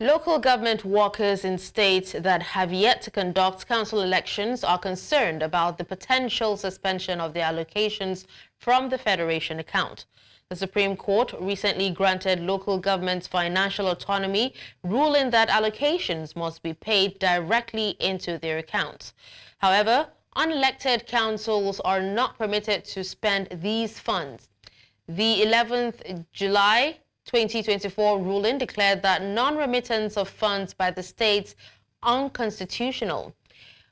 Local government workers in states that have yet to conduct council elections are concerned about the potential suspension of their allocations from the Federation account. The Supreme Court recently granted local governments financial autonomy, ruling that allocations must be paid directly into their accounts. However, unelected councils are not permitted to spend these funds. The 11th July 2024 ruling declared that non-remittance of funds by the states unconstitutional.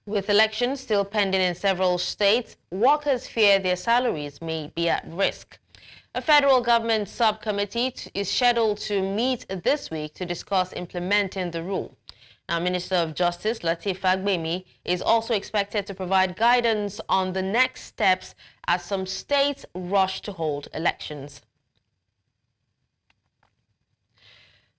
With elections still pending in several states, workers fear their salaries may be at risk. A federal government subcommittee is scheduled to meet this week to discuss implementing the rule. Now, Minister of Justice Lateef Fagbemi is also expected to provide guidance on the next steps as some states rush to hold elections.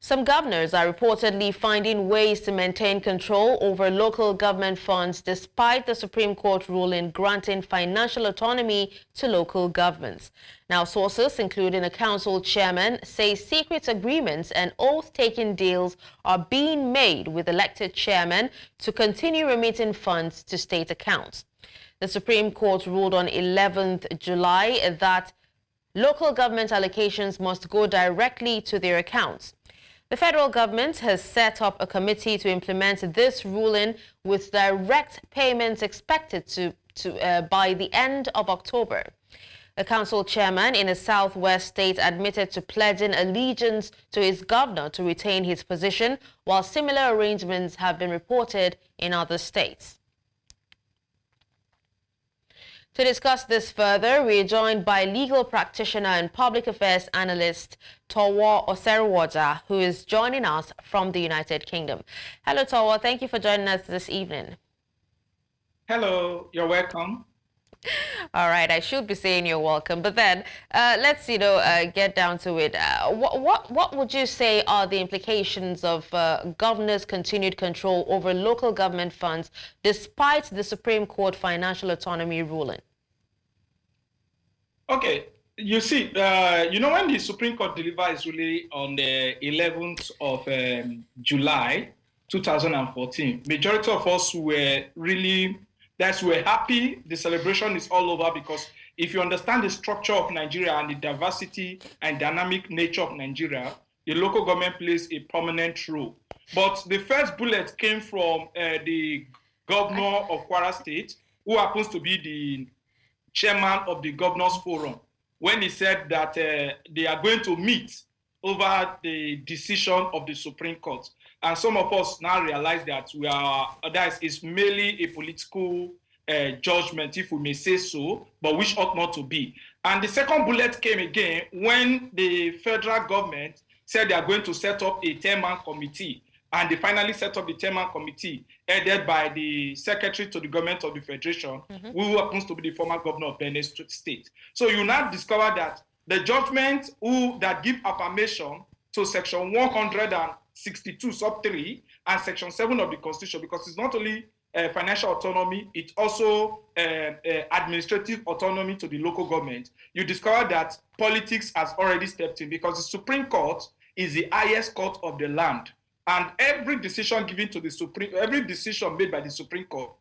Some governors are reportedly finding ways to maintain control over local government funds despite the Supreme Court ruling granting financial autonomy to local governments. Now, sources, including a council chairman, say secret agreements and oath-taking deals are being made with elected chairmen to continue remitting funds to state accounts. The Supreme Court ruled on 11th July that local government allocations must go directly to their accounts. The federal government has set up a committee to implement this ruling with direct payments expected by the end of October. A council chairman in a southwest state admitted to pledging allegiance to his governor to retain his position, while similar arrangements have been reported in other states. To discuss this further, we are joined by legal practitioner and public affairs analyst Tohwo Oseruvwoja, who is joining us from the United Kingdom. Hello, Tohwo. Thank you for joining us this evening. Hello, you're welcome. All right, I should be saying you're welcome, but then let's get down to it. What would you say are the implications of governors' continued control over local government funds despite the Supreme Court financial autonomy ruling? Okay, you see, when the Supreme Court delivered its ruling on the 11th of July 2014, majority of us were we're happy. The celebration is all over because if you understand the structure of Nigeria and the diversity and dynamic nature of Nigeria, the local government plays a prominent role. But the first bullet came from the governor of Kwara State, who happens to be the chairman of the Governors Forum, when he said that they are going to meet over the decision of the Supreme Court. And some of us now realize that that is merely a political judgment, if we may say so, but which ought not to be. And the second bullet came again when the federal government said they are going to set up a 10-man committee. And they finally set up the 10-man committee headed by the secretary to the government of the Federation, who happens to be the former governor of Benin State. So you now discover that the judgment that give affirmation to section 162 sub 3 and section 7 of the Constitution, because it's not only financial autonomy, it's also administrative autonomy to the local government. You discover that politics has already stepped in because the Supreme Court is the highest court of the land. And every decision made by the Supreme Court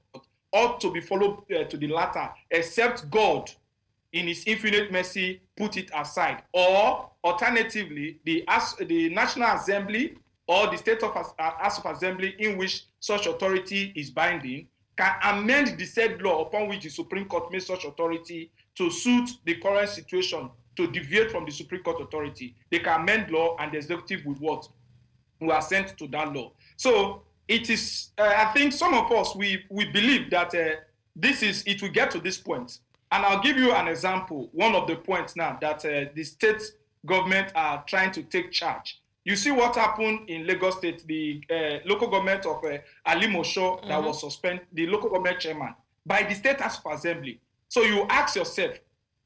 ought to be followed to the latter, except God, in His infinite mercy, put it aside. Or alternatively, the National Assembly or the State House of Assembly, in which such authority is binding, can amend the said law upon which the Supreme Court made such authority to suit the current situation, to deviate from the Supreme Court authority. They can amend law, and the executive would what? Who are sent to that law. So it is, I think some of us, we believe that it will get to this point. And I'll give you an example, one of the points now that the state government are trying to take charge. You see what happened in Lagos State, the local government of Ali Mosho that was suspended, the local government chairman, by the State House of Assembly. So you ask yourself,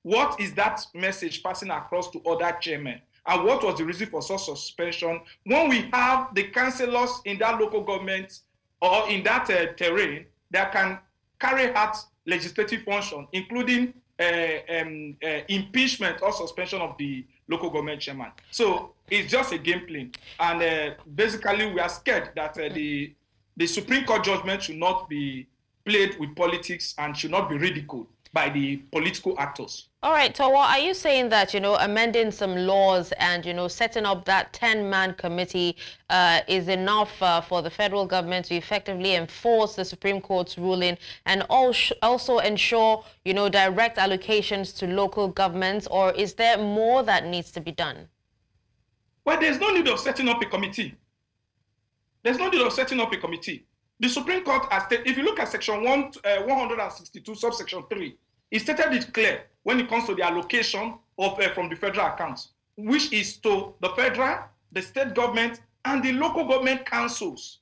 what is that message passing across to other chairmen? And what was the reason for such suspension when we have the councillors in that local government or in that terrain that can carry out legislative function, including impeachment or suspension of the local government chairman? So It's just a game plan. And basically, we are scared that the Supreme Court judgment should not be played with politics and should not be ridiculed by the political actors. All right, Tohwo, are you saying that, amending some laws and, setting up that 10-man committee is enough for the federal government to effectively enforce the Supreme Court's ruling and also ensure, direct allocations to local governments, or is there more that needs to be done? Well, there's no need of setting up a committee. There's no need of setting up a committee. The Supreme Court has stated, if you look at section 162, subsection 3, it stated it clear when it comes to the allocation of from the federal accounts, which is to the federal, the state government, and the local government councils.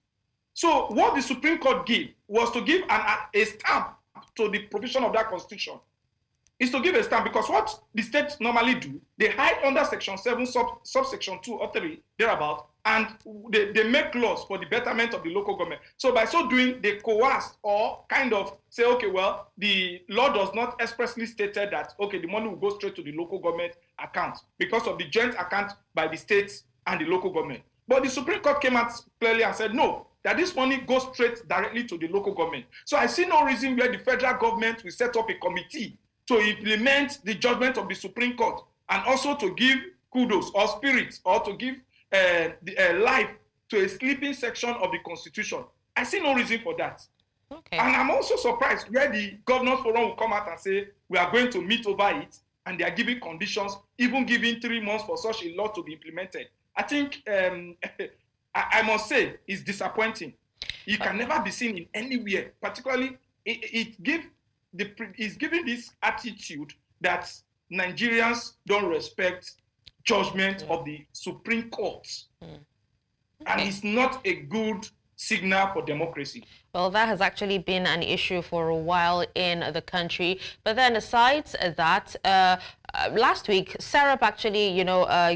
So what the Supreme Court did was to give a stamp to the provision of that constitution. Is to give a stamp, because what the states normally do, they hide under section 7, subsection 2 or 3, thereabout, and they make laws for the betterment of the local government. So by so doing, they coerce or kind of say, okay, well, the law does not expressly state that, okay, the money will go straight to the local government account because of the joint account by the states and the local government. But the Supreme Court came out clearly and said, no, that this money goes straight directly to the local government. So I see no reason where the federal government will set up a committee to implement the judgment of the Supreme Court and also to give kudos or spirit or to give life to a sleeping section of the Constitution. I see no reason for that. Okay. And I'm also surprised where the Governors Forum will come out and say, we are going to meet over it, and they are giving conditions, even giving 3 months for such a law to be implemented. I think, I must say, it's disappointing. It can never be seen in anywhere, particularly it's giving this attitude that Nigerians don't respect judgment of the Supreme Court. And it's not a good signal for democracy. Well, that has actually been an issue for a while in the country. But then aside that, last week, Serap actually,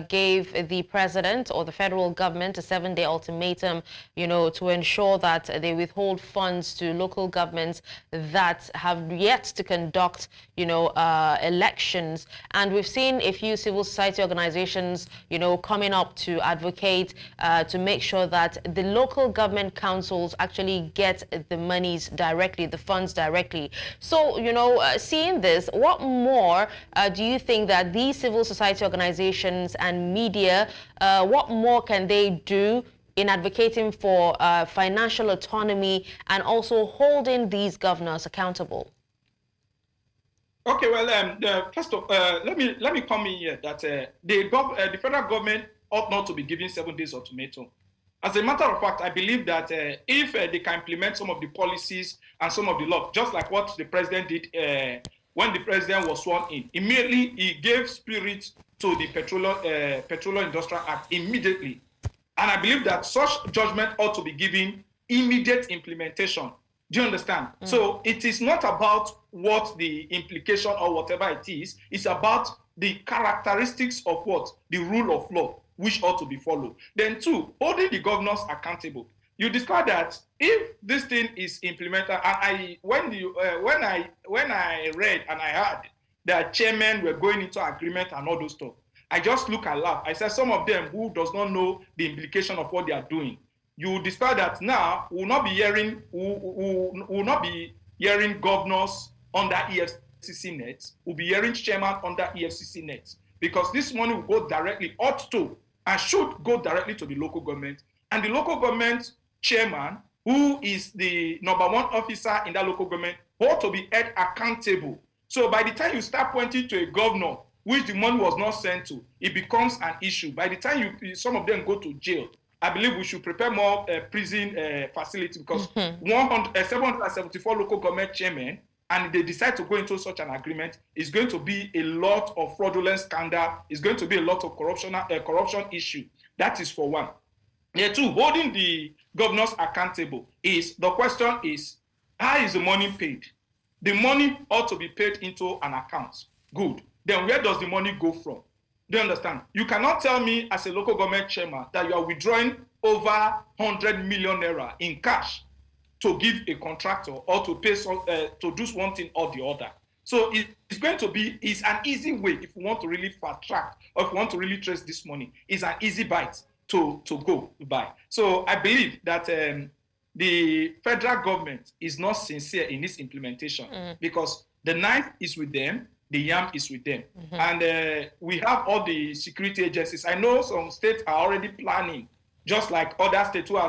gave the president or the federal government a 7-day ultimatum, to ensure that they withhold funds to local governments that have yet to conduct, elections. And we've seen a few civil society organizations, coming up to advocate to make sure that the local government councils actually get the monies directly, the funds directly. So, seeing this, what more do you think that these civil society organizations and media, what more can they do in advocating for financial autonomy and also holding these governors accountable? Okay, well, first of let me come in here that the federal government ought not to be given 7 days ultimatum. As a matter of fact, I believe that if they can implement some of the policies and some of the laws, just like what the president did when the president was sworn in, immediately he gave spirit to the Petroleum Industrial Act immediately. And I believe that such judgment ought to be given immediate implementation. Do you understand? So it is not about what the implication or whatever it is. It's about the characteristics of what? The rule of law, which ought to be followed. Then 2, holding the governors accountable. You discover that if this thing is implemented, and when I read and I heard that chairmen were going into agreement and all those stuff, I just look and laugh. I said some of them who does not know the implication of what they are doing. You discover that now we will not be hearing governors under EFCC nets. We'll be hearing chairman under EFCC nets, because this money will go directly, ought to, and should go directly to the local government. And the local government chairman, who is the #1 officer in that local government, ought to be held accountable. So by the time you start pointing to a governor which the money was not sent to, it becomes an issue. By the time some of them go to jail, I believe we should prepare more prison facility, because 774 local government chairmen, and they decide to go into such an agreement, is going to be a lot of fraudulent scandal, is going to be a lot of corruption issue. That is for one. There 2, holding the governors accountable is, the question is, how is the money paid? The money ought to be paid into an account. Good. Then where does the money go from? Do you understand? You cannot tell me as a local government chairman that you are withdrawing over 100 million naira in cash to give a contractor or to pay to do one thing or the other. So it's going to be, it's an easy way if we want to really fast track or if we want to really trace this money. It's an easy bite to go by. So I believe that the federal government is not sincere in this implementation because the knife is with them, the yam is with them. And we have all the security agencies. I know some states are already planning, just like other states who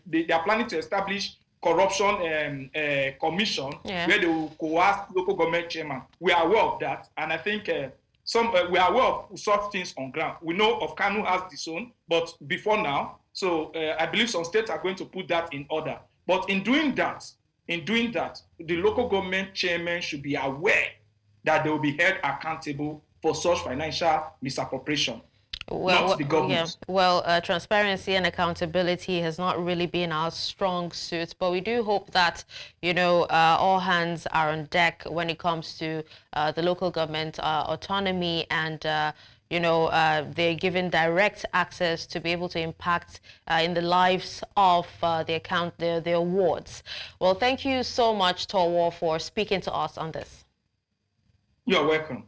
they are planning to establish corruption commission where they will coerce local government chairman. We are aware of that, and I think we are aware of such things on ground. We know of Kanu has this own, but before now, so I believe some states are going to put that in order. But in doing that, the local government chairman should be aware that they will be held accountable for such financial misappropriation. Not the government. Yeah. Well, transparency and accountability has not really been our strong suit, but we do hope that, all hands are on deck when it comes to the local government autonomy and, they're given direct access to be able to impact in the lives of the awards. Well, thank you so much, Tohwo, for speaking to us on this. You're welcome.